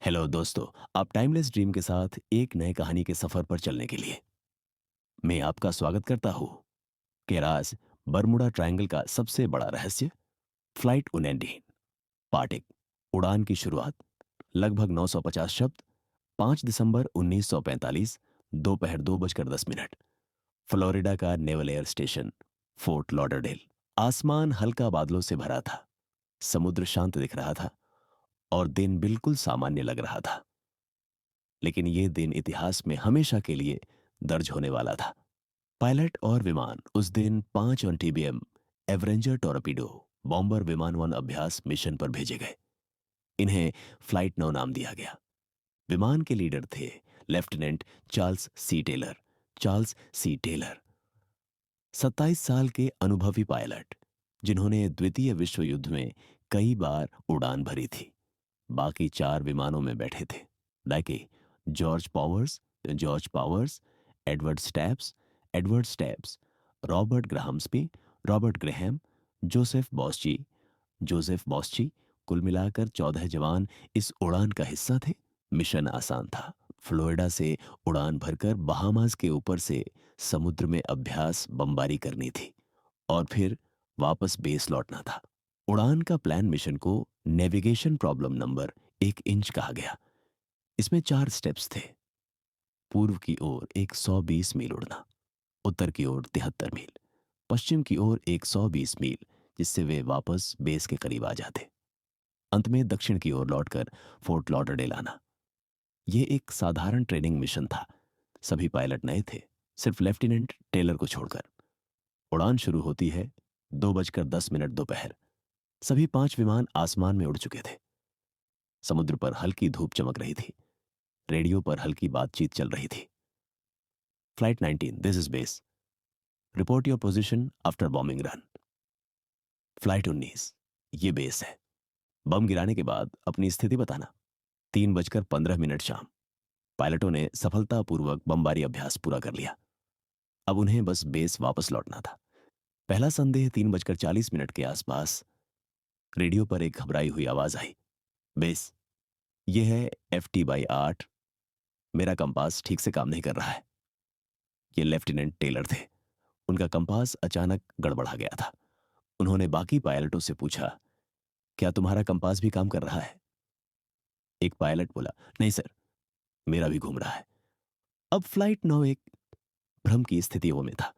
Hello दोस्तों। आप timeless dream के साथ एक नए कहानी के सफर पर चलने के लिए मैं आपका स्वागत करता हूँ। कि राज बरमुडा ट्रायंगल का सबसे बड़ा रहस्य, फ्लाइट उनेंडीन पार्ट एक। उड़ान की शुरुआत। लगभग 950 शब्द। 5 दिसंबर 1945, दोपहर 2:10। फ्लोरिडा का naval air station, fort Lauderdale. आसमान हल्का बादलों से भरा था। समुद्र शांत दिख रहा था और दिन बिल्कुल सामान्य लग रहा था। लेकिन यह दिन इतिहास में हमेशा के लिए दर्ज होने वाला था। पायलट और विमान उस दिन 5 एमटीबीएम एवरेंजर टोरपीडो बॉम्बर विमान वन अभ्यास मिशन पर भेजे गए। इन्हें फ्लाइट 9 नाम दिया गया। विमान के लीडर थे लेफ्टिनेंट चार्ल्स सी टेलर, 27 साल के अनुभवी पायलट जिन्होंने द्वितीय विश्व युद्ध में कई बार उड़ान भरी थी। बाकी 4 विमानों में बैठे थे like George Powers, Edward Steps, Robert Graham, Joseph Boschi. कुल मिलाकर 14 जवान इस उड़ान का हिस्सा थे। मिशन आसान था। फ्लोरिडा से उड़ान भरकर बहामास के ऊपर से समुद्र में अभ्यास बमबारी करनी थी और फिर वापस बेस लौटना था। उड़ान का प्लान मिशन को नेविगेशन प्रॉब्लम नंबर 1 इंच कहा गया। इसमें 4 स्टेप्स थे। पूर्व की ओर 120 मील उड़ना, उत्तर की ओर 73 मील, पश्चिम की ओर 120 मील, जिससे वे वापस बेस के करीब आ जाते। अंत में दक्षिण की ओर लौटकर फोर्ट लॉडरडेल आना। यह एक साधारण ट्रेनिंग मिशन था। सभी पायलट नए थे, सिर्फ लेफ्टिनेंट टेलर को छोड़कर। उड़ान शुरू होती है 2:10 दोपहर। सभी 5 विमान आसमान में उड़ चुके थे। समुद्र पर हल्की धूप चमक रही थी। रेडियो पर हल्की बातचीत चल रही थी। Flight 19, this is base. Report your position after bombing run. Flight 19, ये बेस है। बम गिराने के बाद अपनी स्थिति बताना। 3:15 शाम। पायलटों ने सफलतापूर्वक बमबारी अभ्यास पूरा कर लिया। अब उन्हें बस बेस वापस लौटना था। पहला संदेह 3:40 के आसपास रेडियो पर एक घबराई हुई आवाज आई। बेस, यह है FT/8। मेरा कंपास ठीक से काम नहीं कर रहा है। ये लेफ्टिनेंट टेलर थे। उनका कंपास अचानक गड़बड़ा गया था। उन्होंने बाकी पायलटों से पूछा, क्या तुम्हारा कंपास भी काम कर रहा है? एक पायलट बोला, नहीं सर, मेरा भी घूम रहा है। अब फ्लाइट 9 एक भ्रम की स्थितियों में था।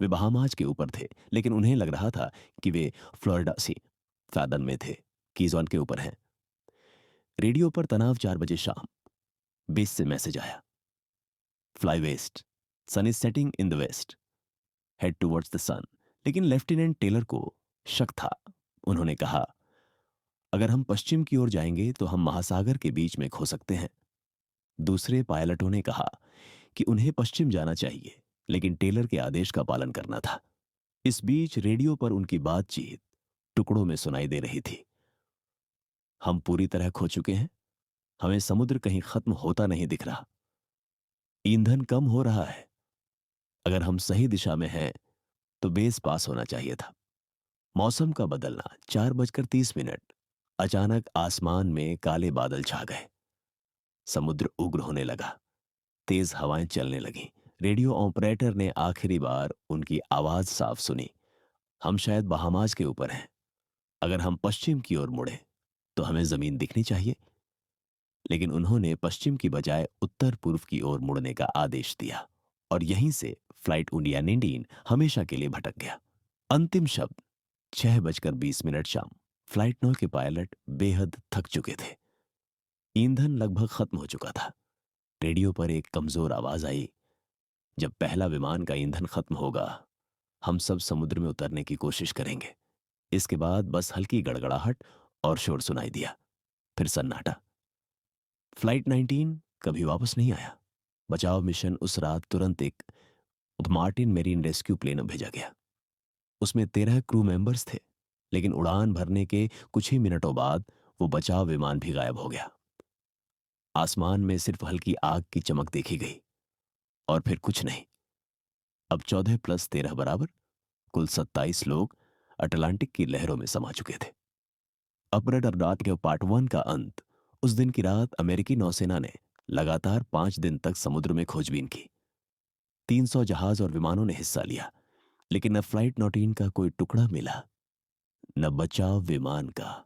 वे बहामास के ऊपर थे, लेकिन उन्हें लग रहा था कि वे फ्लोरिडा सी फैदन में थे, कीजॉन के ऊपर हैं। रेडियो पर तनाव 4 बजे शाम। बेस से मैसेज आया, fly west, sun is setting in the west, head towards the sun. लेकिन लेफ्टिनेंट टेलर को शक था। उन्होंने कहा, अगर हम पश्चिम की ओर जाएंगे तो हम महासागर के बीच में खो सकते हैं। दूसरे पायलटों ने कहा कि उन्हें पश्चिम जाना चाहिए, लेकिन टेलर के आदेश का पालन करना था। इस बीच रेडियो पर उनकी बातचीत टुकड़ों में सुनाई दे रही थी। हम पूरी तरह खो चुके हैं। हमें समुद्र कहीं खत्म होता नहीं दिख रहा। ईंधन कम हो रहा है। अगर हम सही दिशा में हैं तो बेस पास होना चाहिए था। मौसम का बदलना। 4:30। अचानक आसमान में काले बादल छा गए। समुद्र उग्र होने लगा। तेज हवाएं चलने लगीं। रेडियो ऑपरेटर ने आखिरी बार उनकी आवाज साफ सुनी, हम शायद बहामास के ऊपर हैं। अगर हम पश्चिम की ओर मुड़े तो हमें जमीन दिखनी चाहिए। लेकिन उन्होंने पश्चिम की बजाय उत्तर पूर्व की ओर मुड़ने का आदेश दिया और यहीं से फ्लाइट उनियानिंडीन हमेशा के लिए भटक गया। अंतिम शब्द 6:20 शाम। फ्लाइट 9 के पायलट बेहद थक चुके थे। ईंधन लगभग खत्म हो चुका था। रेडियो पर एक कमजोर आवाज आई, जब पहला विमान का ईंधन खत्म होगा हम सब समुद्र में उतरने की कोशिश करेंगे। इसके बाद बस हल्की गड़गड़ाहट और शोर सुनाई दिया। फिर सन्नाटा। फ्लाइट 19 कभी वापस नहीं आया। बचाव मिशन उस रात तुरंत एक मार्टिन मेरीन रेस्क्यू प्लेन भेजा गया। उसमें 13 क्रू मेंबर्स थे, लेकिन उड़ान भरने के कुछ ही मिनटों बाद वो बचाव विमान भी गायब हो गया। आसमान में सिर्फ हल्की आग की चमक देखी गई और फिर कुछ नहीं। अब 14+13 बराबर कुल 27 लोग अटलांटिक की लहरों में समा चुके थे। अपरेटर डॉट के पार्ट 1 का अंत उस दिन की रात अमेरिकी नौसेना ने लगातार 5 दिन तक समुद्र में खोजबीन की। 300 जहाज और विमानों ने हिस्सा लिया, लेकिन न फ्लाइट 19 का कोई टुकड़ा मिला, न बचाव विमान का,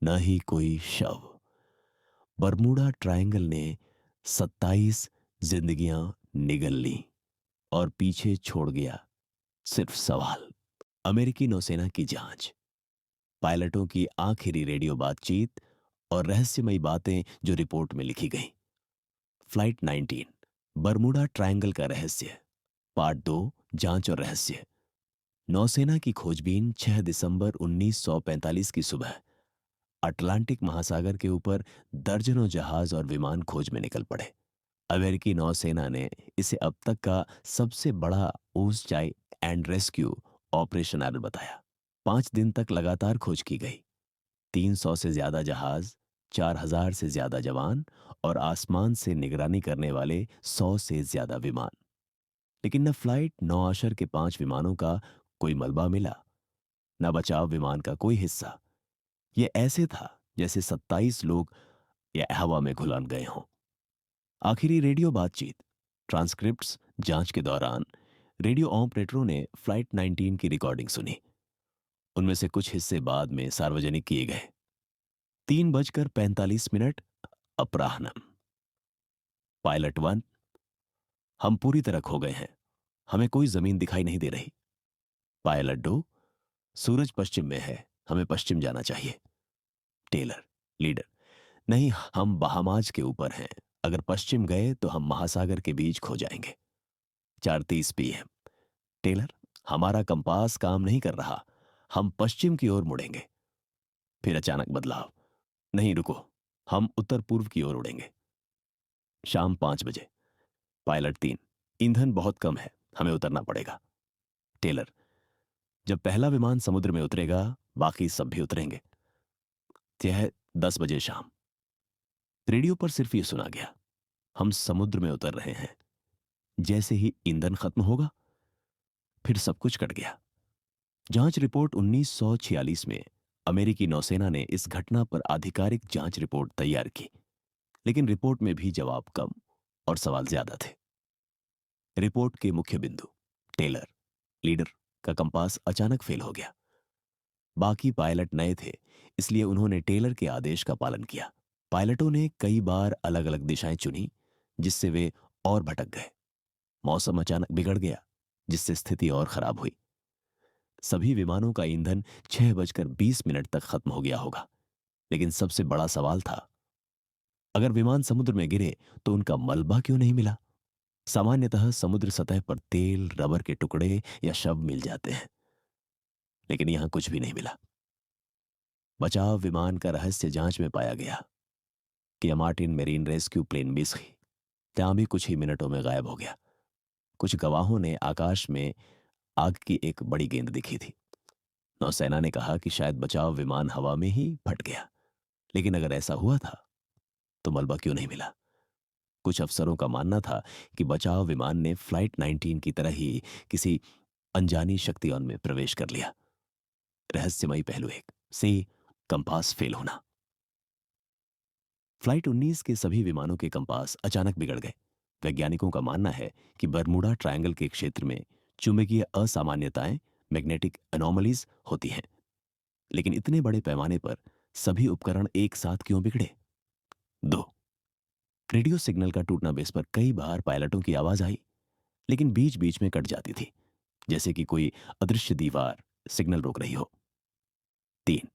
न ही कोई शव। बरमूडा ट्रायंगल ने 27 जिंदगियां निगल ली और पीछे छोड़ गया सिर्फ सवाल। अमेरिकी नौसेना की जांच, पायलटों की आखिरी रेडियो बातचीत और रहस्यमयी बातें जो रिपोर्ट में लिखी गईं। फ्लाइट 19, बरमूडा ट्रायंगल का रहस्य, पार्ट 2, जांच और रहस्य। नौसेना की खोजबीन 6 दिसंबर 1945 की सुबह अटलांटिक महासागर के ऊपर दर्जनों जहाज और विमान खोज में निकल पड़े। अमेरिकी नौसेना ने इसे अब तक का सबसे बड़ा ओसचाई एंड रेस्क्यू ऑपरेशन बताया। 5 दिन तक लगातार खोज की गई। 300 से ज्यादा जहाज, 4000 से ज्यादा जवान और आसमान से निगरानी करने वाले 100 से ज्यादा विमान। लेकिन न फ्लाइट 9 आशर के 5 विमानों का कोई मलबा मिला, न बचाव विमान का कोई हिस्सा। यह ऐसे था जैसे 27 लोग या हवा में घुलन गए हों। आखिरी रेडियो बातचीत, ट्रांसक्रिप्ट्स जांच के दौरान रेडियो ऑपरेटरों ने फ्लाइट 19 की रिकॉर्डिंग सुनी। उनमें से कुछ हिस्से बाद में सार्वजनिक किए गए। 3:45 अपराह्न। पायलट 1, हम पूरी तरह खो गए हैं, हमें कोई जमीन दिखाई नहीं दे रही। पायलट 2, सूरज पश्चिम में है, हमें पश्चिम जाना चाहिए। टेलर, लीडर, नहीं, हम बहामाज के ऊपर हैं, अगर पश्चिम गए तो हम महासागर के बीच खो जाएंगे। 4:30 PM। टेलर, हमारा कंपास काम नहीं कर रहा, हम पश्चिम की ओर मुड़ेंगे। फिर अचानक बदलाव, नहीं रुको, हम उत्तर पूर्व की ओर उड़ेंगे। शाम 5 बजे। पायलट 3, ईंधन बहुत कम है, हमें उतरना पड़ेगा। टेलर, जब पहला विमान समुद्र में उतरेगा बाकी सब भी उतरेंगे। यह 10 बजे शाम। रेडियो पर सिर्फ ये सुना गया, हम समुद्र में उतर रहे हैं, जैसे ही ईंधन खत्म होगा फिर सब कुछ कट गया। जांच रिपोर्ट 1946 में अमेरिकी नौसेना ने इस घटना पर आधिकारिक जांच रिपोर्ट तैयार की, लेकिन रिपोर्ट में भी जवाब कम और सवाल ज्यादा थे। रिपोर्ट के मुख्य बिंदु, टेलर, लीडर का कंपास अचानक फेल हो गया। बाकी पायलट नए थे, इसलिए उन्होंने टेलर के आदेश का पालन किया। पायलटों ने कई बार अलग अलग दिशाएं चुनी, जिससे वे और भटक गए। मौसम अचानक बिगड़ गया, जिससे स्थिति और खराब हुई। सभी विमानों का ईंधन 6:20 तक खत्म हो गया होगा, लेकिन सबसे बड़ा सवाल था, अगर विमान समुद्र में गिरे तो उनका मलबा क्यों नहीं मिला? सामान्यतः समुद्र सतह पर तेल, रबर के टुकड़े या शव मिल जाते हैं, लेकिन यहां कुछ भी नहीं मिला। बचाव विमान का रहस्य जांच में पाया गया कि Martin marine rescue plane miss हुई, ત્યાં भी कुछ ही मिनटों में गायब हो गया। कुछ गवाहों ने आकाश में आग की एक बड़ी गेंद दिखी थी। नौसेना ने कहा कि शायद बचाव विमान हवा में ही फट गया, लेकिन अगर ऐसा हुआ था तो मलबा क्यों नहीं मिला? कुछ अफसरों का मानना था कि बचाव विमान ने फ्लाइट 19 की तरह ही किसी अनजानी शक्तियान में प्रवेश कर लिया। रहस्यमयी पहलू 1, सी, कंपास फेल होना। फ्लाइट 19 के सभी विमानों के कंपास अचानक बिगड़ गए। वैज्ञानिकों का मानना है कि बरमूडा ट्रायंगल के क्षेत्र में चुंबकीय असामान्यताएं, मैग्नेटिक एनोमलीज होती हैं, लेकिन इतने बड़े पैमाने पर सभी उपकरण एक साथ क्यों बिगड़े? 2, रेडियो सिग्नल का टूटना। बेस पर कई बार पायलटों की आवाज आई, लेकिन बीच बीच में कट जाती थी, जैसे कि कोई अदृश्य दीवार सिग्नल रोक रही हो। 3,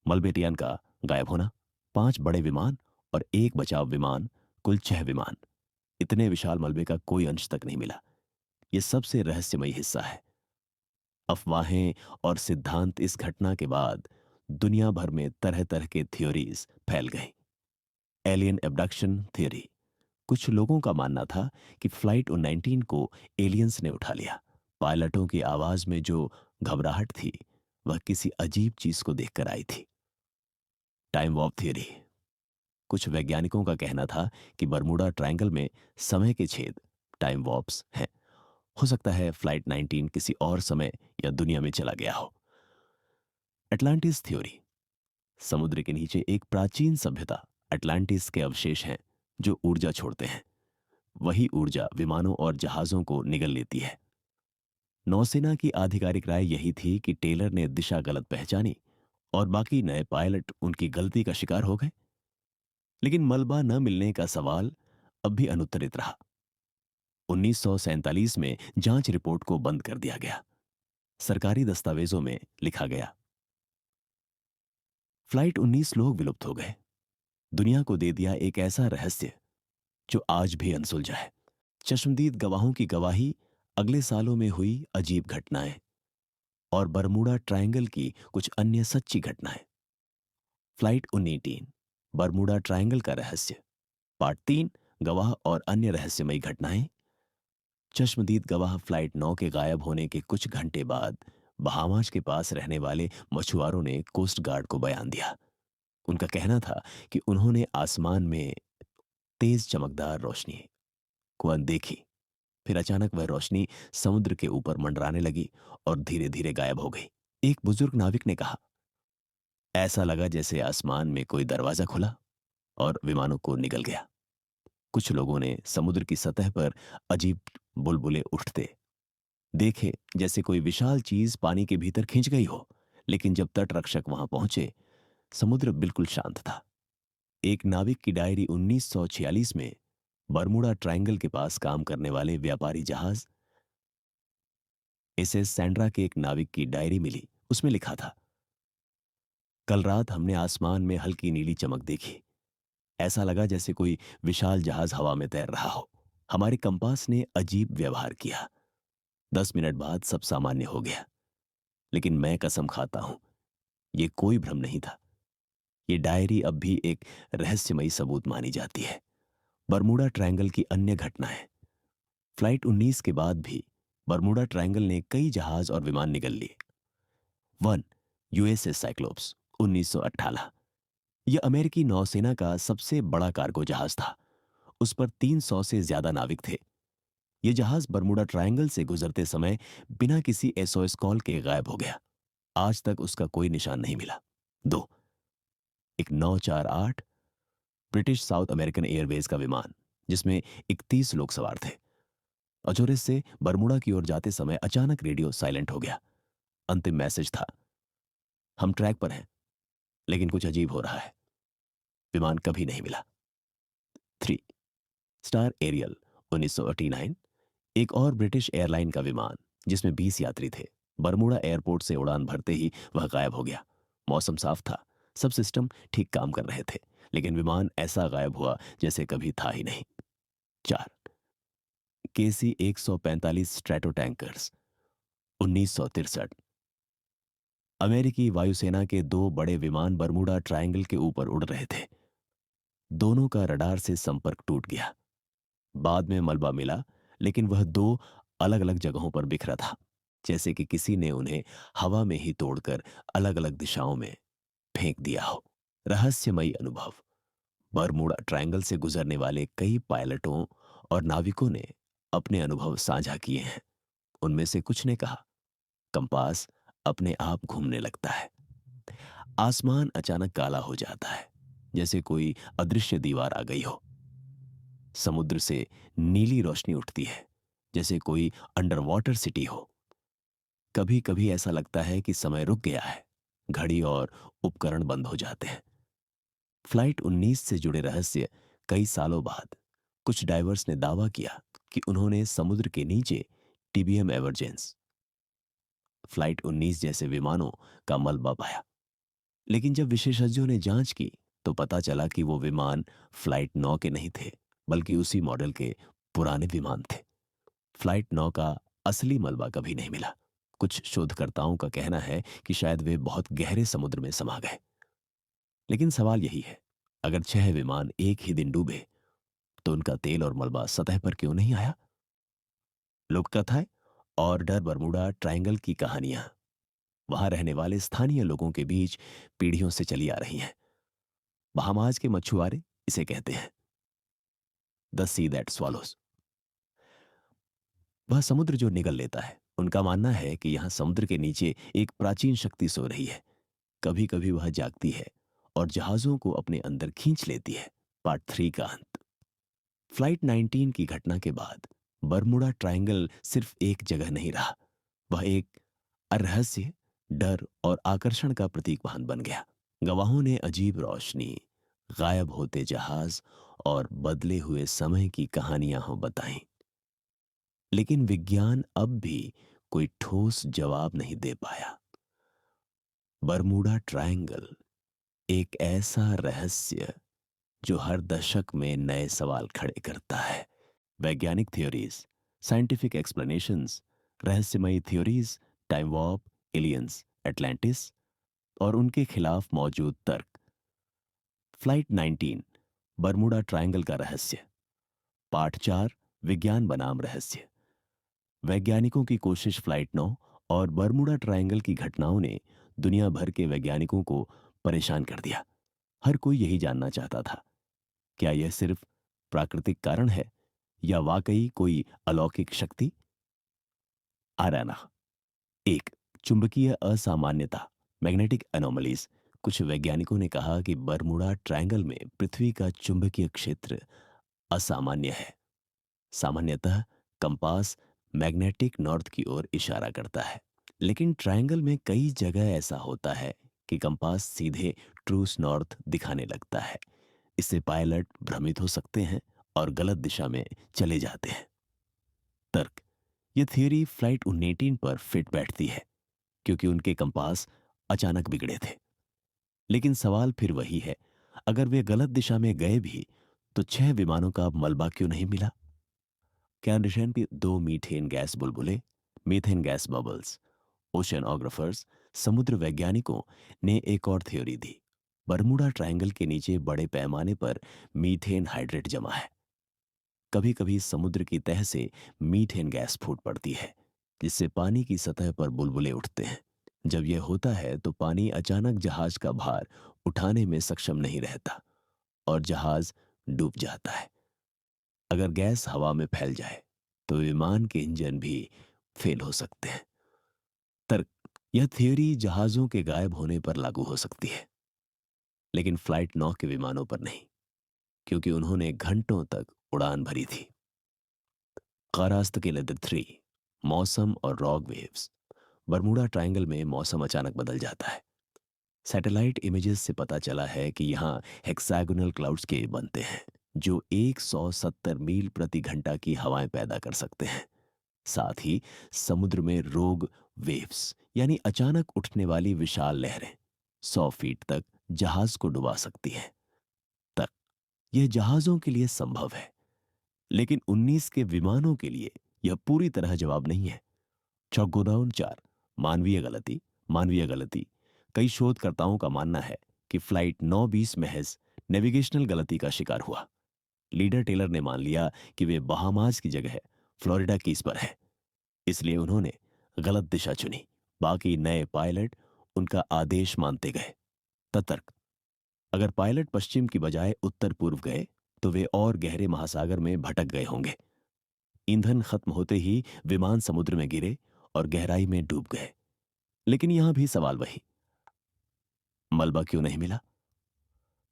मलबेटियन का गायब होना। 5 बड़े विमान और एक बचाव विमान, कुल 6 विमान। इतने विशाल मलबे का कोई अंश तक नहीं मिला। यह सबसे रहस्यमयी हिस्सा है। अफवाहें और सिद्धांत इस घटना के बाद दुनिया भर में तरह तरह के थ्योरीज फैल गई। एलियन एब्डक्शन थ्योरी, कुछ लोगों का मानना था कि फ्लाइट 19 को एलियंस ने उठा लिया। पायलटों की आवाज में जो घबराहट थी वह किसी अजीब चीज को देखकर आई थी। टाइम वॉर्प थ्योरी, कुछ वैज्ञानिकों का कहना था कि बरमूडा ट्रायंगल में समय के छेद, टाइम वॉर्प्स हैं। हो सकता है फ्लाइट 19 किसी और समय या दुनिया में चला गया हो। अटलांटिस थ्योरी, समुद्र के नीचे एक प्राचीन सभ्यता अटलांटिस के अवशेष हैं जो ऊर्जा छोड़ते हैं। वही ऊर्जा विमानों और जहाजों को निगल लेती है। नौसेना की आधिकारिक राय यही थी कि टेलर ने दिशा गलत पहचानी और बाकी नए पायलट उनकी गलती का शिकार हो गए। लेकिन मलबा न मिलने का सवाल अब भी अनुत्तरित रहा। 1947 में जांच रिपोर्ट को बंद कर दिया गया। सरकारी दस्तावेजों में लिखा गया, फ्लाइट 19 लोग विलुप्त हो गए। दुनिया को दे दिया एक ऐसा रहस्य जो आज भी अनसुलझा है। चश्मदीद गवाहों की गवाही, अगले सालों में हुई अजीब घटनाएं और बरमूडा ट्रायंगल की कुछ अन्य सच्ची घटनाएं। फ्लाइट 19, बरमूडा ट्रायंगल का रहस्य, पार्ट 3, गवाह और अन्य रहस्यमयी घटनाएं। चश्मदीद गवाह फ्लाइट 9 के गायब होने के कुछ घंटे बाद बहामास के पास रहने वाले मछुआरों ने कोस्ट गार्ड को बयान दिया। उनका कहना था कि उन्होंने आसमान में तेज चमकदार रोशनी को अनदेखी। फिर अचानक वह रोशनी समुद्र के ऊपर मंडराने लगी और धीरे धीरे गायब हो गई। एक बुजुर्ग नाविक ने कहा, ऐसा लगा जैसे आसमान में कोई दरवाजा खुला और विमानों को निगल गया। कुछ लोगों ने समुद्र की सतह पर अजीब बुलबुले उठते देखे, जैसे कोई विशाल चीज पानी के भीतर खिंच गई हो। लेकिन जब तट रक्षक वहां पहुंचे, समुद्र बिल्कुल शांत था। एक नाविक की डायरी 1946 में बरमूडा ट्रायंगल के पास काम करने वाले व्यापारी जहाज एसएस सैंड्रा के एक नाविक की डायरी मिली। उसमें लिखा था, कल रात हमने आसमान में हल्की नीली चमक देखी। ऐसा लगा जैसे कोई विशाल जहाज हवा में तैर रहा हो। हमारे कंपास ने अजीब व्यवहार किया। 10 मिनट बाद सब सामान्य हो गया। लेकिन मैं कसम खाता हूं, यह कोई भ्रम नहीं था। ये डायरी अब भी एक रहस्यमयी सबूत मानी जाती है। बरमूडा ट्रायंगल की अन्य घटनाएं। फ्लाइट 19 के बाद भी बरमूडा ट्रायंगल ने कई जहाज और विमान निगल लिए। 1, यूएसएस साइक्लोप्स 1918। यह अमेरिकी नौसेना का सबसे बड़ा कार्गो जहाज था। उस पर 300 से ज्यादा नाविक थे। यह जहाज बरमूडा ट्रायंगल से गुजरते समय बिना किसी एसओएस कॉल के गायब हो गया। आज तक उसका कोई निशान नहीं मिला। 2, एक 948 ब्रिटिश साउथ अमेरिकन एयरवेज का विमान, जिसमें 31 लोग सवार थे। अजोरिस से बरमूडा की ओर जाते समय अचानक रेडियो साइलेंट हो गया। अंतिम मैसेज था, हम ट्रैक पर हैं, लेकिन कुछ अजीब हो रहा है। विमान कभी नहीं मिला। 3, स्टार एरियल 1989। एक और ब्रिटिश एयरलाइन का विमान जिसमें 20 यात्री थे, बरमूडा एयरपोर्ट से उड़ान भरते ही वह गायब हो गया। मौसम साफ था, सब सिस्टम ठीक काम कर रहे थे, लेकिन विमान ऐसा गायब हुआ जैसे कभी था ही नहीं। 4, केसी 145 स्ट्रैटो टैंकर्स 1963। अमेरिकी वायुसेना के दो बड़े विमान बरमूडा ट्रायंगल के ऊपर उड़ रहे थे। दोनों का रडार से संपर्क टूट गया। बाद में मलबा मिला, लेकिन वह दो अलग अलग जगहों पर बिखरा था, जैसे कि किसी ने उन्हें हवा में ही तोड़कर अलग अलग दिशाओं में फेंक दिया हो। रहस्यमयी अनुभव। बरमूडा ट्रायंगल से गुजरने वाले कई पायलटों और नाविकों ने अपने अनुभव साझा किए हैं। उनमें से कुछ ने कहा, कंपास अपने आप घूमने लगता है। आसमान अचानक काला हो जाता है, जैसे कोई अदृश्य दीवार आ गई हो। समुद्र से नीली रोशनी उठती है, जैसे कोई अंडर वाटर सिटी हो। कभी कभी ऐसा लगता है कि समय रुक गया है, घड़ी और उपकरण बंद हो जाते हैं। फ्लाइट 19 से जुड़े रहस्य। कई सालों बाद कुछ डाइवर्स ने दावा किया कि उन्होंने समुद्र के नीचे टीबीएम एवर्जेंस फ्लाइट 19 जैसे विमानों का मलबा पाया। लेकिन जब विशेषज्ञों ने जांच की तो पता चला कि वो विमान फ्लाइट 9 के नहीं थे, बल्कि उसी मॉडल के पुराने विमान थे। फ्लाइट 9 का असली मलबा कभी नहीं मिला। कुछ शोधकर्ताओं का कहना है कि शायद वे बहुत गहरे समुद्र में समा गए। लेकिन सवाल यही है, अगर 6 विमान एक ही दिन डूबे तो उनका तेल और मलबा सतह पर क्यों नहीं आया? लोक कथाएं और डर। बरमूडा ट्रायंगल की कहानियां वहां रहने वाले स्थानीय लोगों के बीच पीढ़ियों से चली आ रही हैं। बहामास के मछुआरे इसे कहते हैं द सी दैट स्वॉलोज, वह समुद्र जो निगल लेता है। उनका मानना है कि यहां समुद्र के नीचे एक प्राचीन शक्ति सो रही है। कभी कभी वह जागती है और जहाज़ों को अपने अंदर खींच लेती है। पार्ट 3 का अंत। फ्लाइट 19 की घटना के बाद बरमुडा ट्रायंगल सिर्फ एक जगह नहीं रहा, वह एक रहस्य, डर और आकर्षण का प्रतीक बन गया। गवाहों ने अजीब रोशनी, गायब होते जहाज और बदले हुए समय की कहानियां हो बताई, लेकिन विज्ञान अब भी कोई ठोस जवाब नहीं दे पाया। बरमूडा ट्रायंगल एक ऐसा रहस्य जो हर दशक में नए सवाल खड़े करता है। वैज्ञानिक थ्योरीज, साइंटिफिक एक्सप्लेनेशंस, रहस्यमयी theories, time warp, aliens, Atlantis और उनके खिलाफ मौजूद तर्क। फ्लाइट 19, बरमूडा ट्रायंगल का रहस्य। पार्ट 4, विज्ञान बनाम रहस्य। वैज्ञानिकों की कोशिश। फ्लाइट 9 और बरमूडा ट्रायंगल की घटनाओं ने दुनिया भर के वैज्ञानिकों को परेशान कर दिया। हर कोई यही जानना चाहता था, क्या यह सिर्फ प्राकृतिक कारण है या वाकई कोई अलौकिक शक्ति? आराना। एक, चुंबकीय असामान्यता, मैग्नेटिक एनोमलीज। कुछ वैज्ञानिकों ने कहा कि बरमूडा ट्रायंगल में पृथ्वी का चुंबकीय क्षेत्र असामान्य है। सामान्यतः कंपास मैग्नेटिक नॉर्थ की ओर इशारा करता है, लेकिन ट्रायंगल में कई जगह ऐसा होता है कि कंपास सीधे ट्रूस नॉर्थ दिखाने लगता है। इससे पायलट भ्रमित हो सकते हैं और गलत दिशा में चले जाते हैं। तर्क। यह थियरी फ्लाइट 19 पर फिट बैठती है क्योंकि उनके कंपास अचानक बिगड़े थे। लेकिन सवाल फिर वही है, अगर वे गलत दिशा में गए भी तो 6 विमानों का मलबा क्यों नहीं मिला? क्या निशान की 2 मीथेन गैस बुलबुले, मीथेन गैस बबल्स? ओशनोग्राफर्स, समुद्र वैज्ञानिकों ने एक और थ्योरी दी। बरमूडा ट्रायंगल के नीचे बड़े पैमाने पर मीथेन हाइड्रेट जमा है। कभी कभी समुद्र की तह से मीथेन गैस फूट पड़ती है, जिससे पानी की सतह पर बुलबुले उठते हैं। जब यह होता है तो पानी अचानक जहाज का भार उठाने में सक्षम नहीं रहता और जहाज डूब जाता है। अगर गैस हवा में फैल जाए तो विमान के इंजन भी फेल हो सकते हैं। तर्क। यह थ्योरी जहाजों के गायब होने पर लागू हो सकती है, लेकिन फ्लाइट 9 के विमानों पर नहीं, क्योंकि उन्होंने घंटों तक उड़ान भरी थी। कारास्त के लेदर 3, मौसम और रॉक वेव्स। बरमूडा ट्रायंगल में मौसम अचानक बदल जाता है। सैटेलाइट इमेजेस से पता चला है कि यहाँ हेक्सागोनल क्लाउड्स के बनते हैं जो 170 मील प्रति घंटा की हवाएं पैदा कर सकते हैं। साथ ही समुद्र में रोग वेव्स, यानी अचानक उठने वाली विशाल लहरें 100 फीट तक जहाज को डुबा सकती हैं। तक यह जहाजों के लिए संभव है, लेकिन 19 के विमानों के लिए यह पूरी तरह जवाब नहीं है। चौगुडाउन 4, मानवीय गलती। कई शोधकर्ताओं का मानना है कि फ्लाइट 920 महज नेविगेशनल गलती का शिकार हुआ। लीडर टेलर ने मान लिया कि वे बहामास की जगह फ्लोरिडा कीज पर है, इसलिए उन्होंने गलत दिशा चुनी। बाकी नए पायलट उनका आदेश मानते गए। ततर्क। अगर पायलट पश्चिम की बजाय उत्तर पूर्व गए तो वे और गहरे महासागर में भटक गए होंगे। ईंधन खत्म होते ही विमान समुद्र में गिरे और गहराई में डूब गए। लेकिन यहां भी सवाल वही, मलबा क्यों नहीं मिला?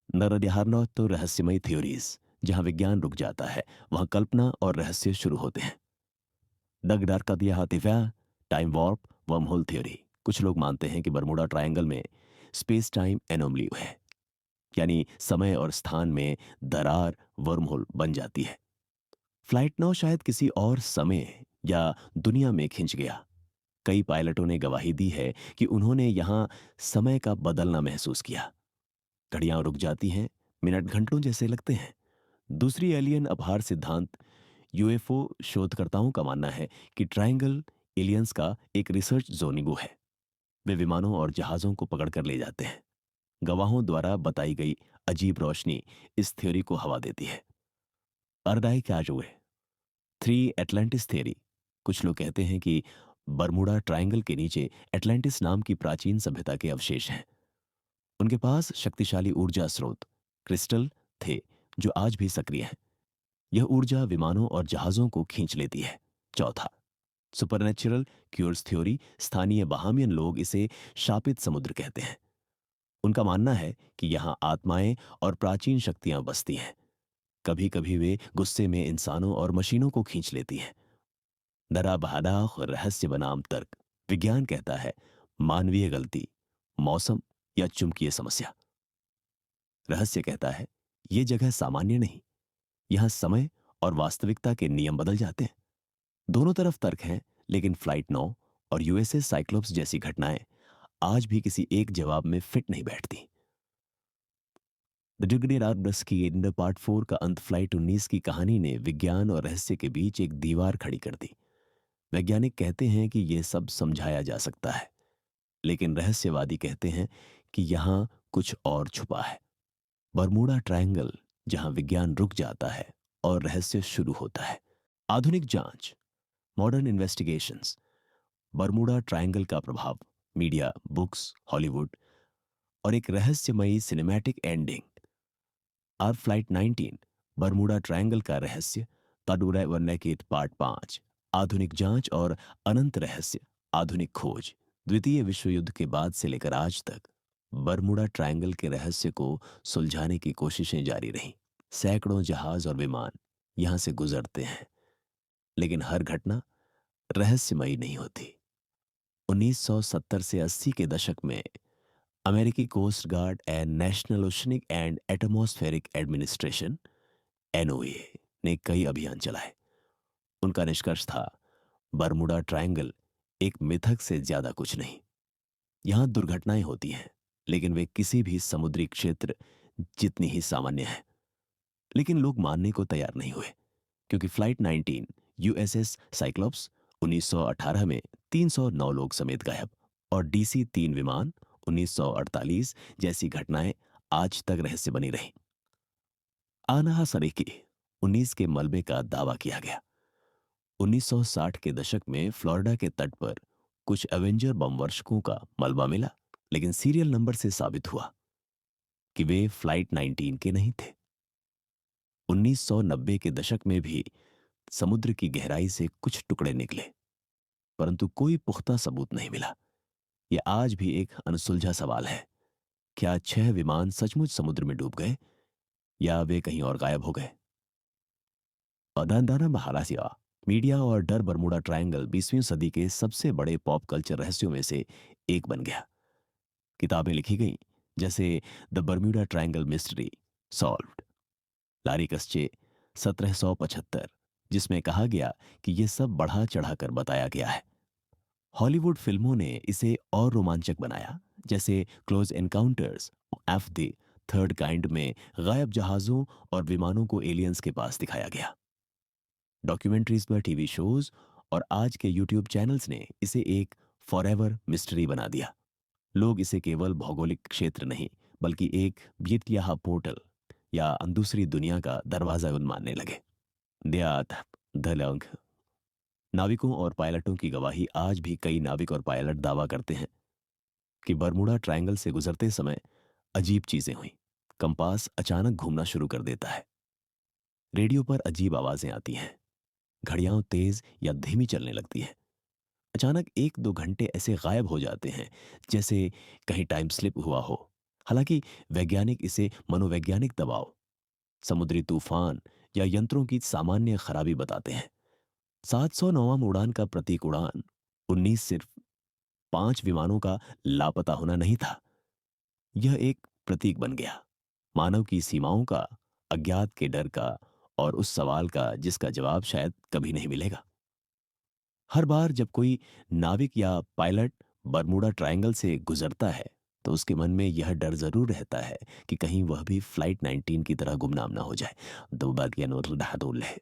नरदिहारनौत तो रहस्यमयी थ्योरीज। जहां विज्ञान रुक जाता है वहां कल्पना और रहस्य शुरू होते हैं। डग डार्कादिया टाइम वॉर्प, वर्महोल थ्योरी। कुछ लोग मानते हैं कि बरमूडा ट्रायंगल में स्पेस टाइम एनोमली है, यानी समय और स्थान में दरार वर्महोल बन जाती है। फ्लाइट 9 शायद किसी और समय या दुनिया में खिंच गया। कई पायलटों ने गवाही दी है कि उन्होंने यहां समय का बदलना महसूस किया। घड़ियां रुक जाती हैं, मिनट घंटों जैसे लगते हैं। दूसरी एलियन आभार सिद्धांत। यूएफओ शोधकर्ताओं का मानना है कि ट्रायंगल एलियंस का एक रिसर्च जोनिगो है। वे विमानों और जहाजों को पकड़कर ले जाते हैं। गवाहों द्वारा बताई गई अजीब रोशनी इस थ्योरी को हवा देती है। अर्दाई कैजुए 3, एटलांटिस थ्योरी। कुछ लोग कहते हैं कि बरमूडा ट्रायंगल के नीचे एटलांटिस नाम की प्राचीन सभ्यता के अवशेष हैं। उनके पास शक्तिशाली ऊर्जा स्रोत क्रिस्टल थे जो आज भी सक्रिय हैं। यह ऊर्जा विमानों और जहाजों को खींच लेती है। चौथा, सुपरनेचुरल क्यूर्स थ्योरी। स्थानीय बहामियन लोग इसे शापित समुद्र कहते हैं। उनका मानना है कि यहाँ आत्माएं और प्राचीन शक्तियां बसती हैं। कभी कभी वे गुस्से में इंसानों और मशीनों को खींच लेती हैं। दरा बहादा और रहस्य बनाम तर्क। विज्ञान कहता है मानवीय गलती, मौसम या चुंबकीय समस्या। रहस्य कहता है ये जगह सामान्य नहीं, यहाँ समय और वास्तविकता के नियम बदल जाते हैं। दोनों तरफ तर्क हैं, लेकिन फ्लाइट 9 और यूएसएस साइक्लोप्स जैसी घटनाएं आज भी किसी एक जवाब में फिट नहीं बैठती। द डिग्री आर्ब्रस की इंडर पार्ट 4 का अंत फ्लाइट 19 की कहानी ने विज्ञान और रहस्य के बीच एक दीवार खड़ी कर दी। वैज्ञानिक कहते हैं कि यह सब समझाया जा सकता है, लेकिन रहस्यवादी कहते हैं कि यहां कुछ और छुपा है। बरमूडा ट्रायंगल, जहां विज्ञान रुक जाता है और रहस्य शुरू होता है। आधुनिक जांच, मॉडर्न इन्वेस्टिगेशंस। बरमूडा ट्रायंगल का प्रभाव, मीडिया, बुक्स, हॉलीवुड और एक रहस्यमयी सिनेमैटिक एंडिंग। आर फ्लाइट 19, बरमूडा ट्रायंगल का रहस्य, तडुरै वर्णकित पार्ट 5। आधुनिक जांच और अनंत रहस्य। आधुनिक खोज, द्वितीय विश्व युद्ध के बाद से लेकर आज तक बरमूडा ट्रायंगल के रहस्य को सुलझाने की कोशिशें जारी रहीं। सैकड़ों जहाज और विमान यहां से गुजरते हैं, लेकिन हर घटना रहस्यमयी नहीं होती। 1970 से 80 के दशक में अमेरिकी coast guard and national oceanic and atmospheric administration NOAA ने कई अभियान चलाए। उनका निष्कर्ष था बरमूडा ट्रायंगल एक मिथक से ज्यादा कुछ नहीं। यहां दुर्घटनाएं होती हैं, लेकिन वे किसी भी समुद्री क्षेत्र जितनी ही सामान्य है। लेकिन लोग मानने को तैयार नहीं हुए, क्योंकि फ्लाइट 19 यूएसएस साइक्लोप्स 1918 में 309 लोग समेत गायब और डीसी 3 विमान 1948 जैसी घटनाएं आज तक रहस्य बनी रही। आनाहा सरेकी 19 के मलबे का दावा किया गया। 1960 के दशक में फ्लोरिडा के तट पर कुछ एवेंजर बम वर्षकों का मलबा मिला, लेकिन सीरियल नंबर से साबित हुआ कि वे फ्लाइट 19 के नहीं थे। 1990 के दशक में भी समुद्र की गहराई से कुछ टुकड़े निकले, परंतु कोई पुख्ता सबूत नहीं मिला। यह आज भी एक अनसुलझा सवाल है। क्या 6 विमान सचमुच समुद्र में डूब गए या वे कहीं और गायब हो गए? अदानदाना महारासिया, मीडिया और डर, बरमूडा ट्रायंगल 20वीं सदी के सबसे बड़े पॉप कल्चर रहस्यों में से एक बन गया। किताबें लिखी गईं, जैसे the Bermuda triangle mystery solved, Larry Kusche 1775, जिसमें कहा गया कि यह सब बढ़ा चढ़ाकर बताया गया है। हॉलीवुड फिल्मों ने इसे और रोमांचक बनाया, जैसे close encounters of the third kind में गायब जहाजों और विमानों को एलियंस के पास दिखाया गया। डॉक्यूमेंट्रीज पर टीवी शोज और आज के यूट्यूब चैनल्स ने इसे एक फॉरएवर मिस्ट्री बना दिया। लोग इसे केवल भौगोलिक क्षेत्र नहीं, बल्कि एक ब्यितयाह पोर्टल या दूसरी दुनिया का दरवाजा मानने लगे। दयात दलंग। नाविकों और पायलटों की गवाही। आज भी कई नाविक और पायलट दावा करते हैं कि बरमूडा ट्रायंगल से गुजरते समय अजीब चीजें हुई। कंपास अचानक घूमना शुरू कर देता है, रेडियो पर अजीब आवाजें आती हैं, घड़ियां तेज या धीमी चलने लगती हैं, अचानक 1-2 घंटे ऐसे गायब हो जाते हैं जैसे कहीं टाइम स्लिप हुआ हो। हालांकि वैज्ञानिक इसे मनोवैज्ञानिक दबाव, समुद्री तूफान या यंत्रों की सामान्य खराबी बताते हैं। 709वां उड़ान का प्रतीक उड़ान 19 सिर्फ 5 विमानों का लापता होना नहीं था। यह एक प्रतीक बन गया, मानव की सीमाओं का, अज्ञात के डर का और उस सवाल का जिसका जवाब शायद कभी नहीं मिलेगा। हर बार जब कोई नाविक या पायलट बरमूडा ट्रायंगल से गुजरता है, तो उसके मन में यह डर जरूर रहता है कि कहीं वह भी फ्लाइट 19 की तरह गुमनाम ना हो जाए। दो बात है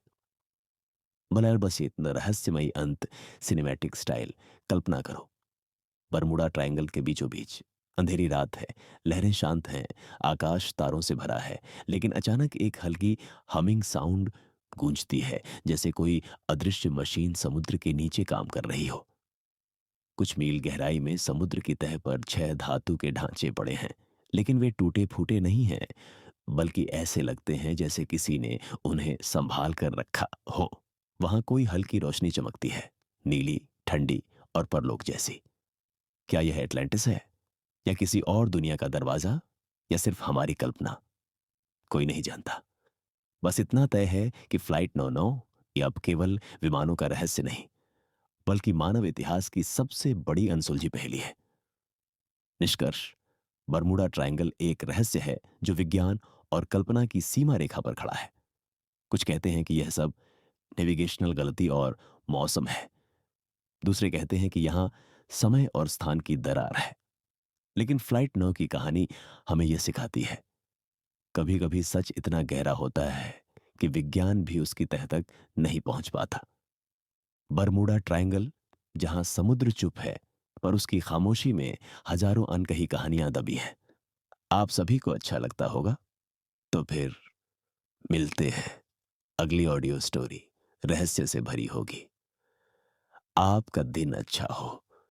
बलैर बस इतना रहस्यमयी अंत, सिनेमैटिक स्टाइल। कल्पना करो, बरमूडा ट्रायंगल के बीचों बीच अंधेरी रात है, लहरें शांत हैं, आकाश तारों से भरा है, लेकिन अचानक एक हल्की हमिंग साउंड गूंजती है, जैसे कोई अदृश्य मशीन समुद्र के नीचे काम कर रही हो। कुछ मील गहराई में समुद्र की तह पर 6 धातु के ढांचे पड़े हैं, लेकिन वे टूटे फूटे नहीं हैं, बल्कि ऐसे लगते हैं जैसे किसी ने उन्हें संभाल कर रखा हो। वहां कोई हल्की रोशनी चमकती है, नीली, ठंडी और परलोक जैसी। क्या यह एटलांटिस है या किसी और दुनिया का दरवाजा, या सिर्फ हमारी कल्पना, कोई नहीं जानता। बस इतना तय है कि फ्लाइट 99 ये अब केवल विमानों का रहस्य नहीं, बल्कि मानव इतिहास की सबसे बड़ी अनसुलझी पहेली है। निष्कर्ष, बरमूडा ट्रायंगल एक रहस्य है जो विज्ञान और कल्पना की सीमा रेखा पर खड़ा है। कुछ कहते हैं कि यह सब नेविगेशनल गलती और मौसम है। दूसरे कहते हैं कि यहां समय और स्थान की दरार है। लेकिन फ्लाइट 9 की कहानी हमें यह सिखाती है, कभी कभी सच इतना गहरा होता है कि विज्ञान भी उसकी तह तक नहीं पहुंच पाता। बरमूडा ट्रायंगल, जहां समुद्र चुप है पर उसकी खामोशी में हजारों अनकही कहानियां दबी हैं। आप सभी को अच्छा लगता होगा। तो फिर मिलते हैं। अगली ऑडियो स्टोरी रहस्य से भरी होगी। आपका दिन अच्छा हो।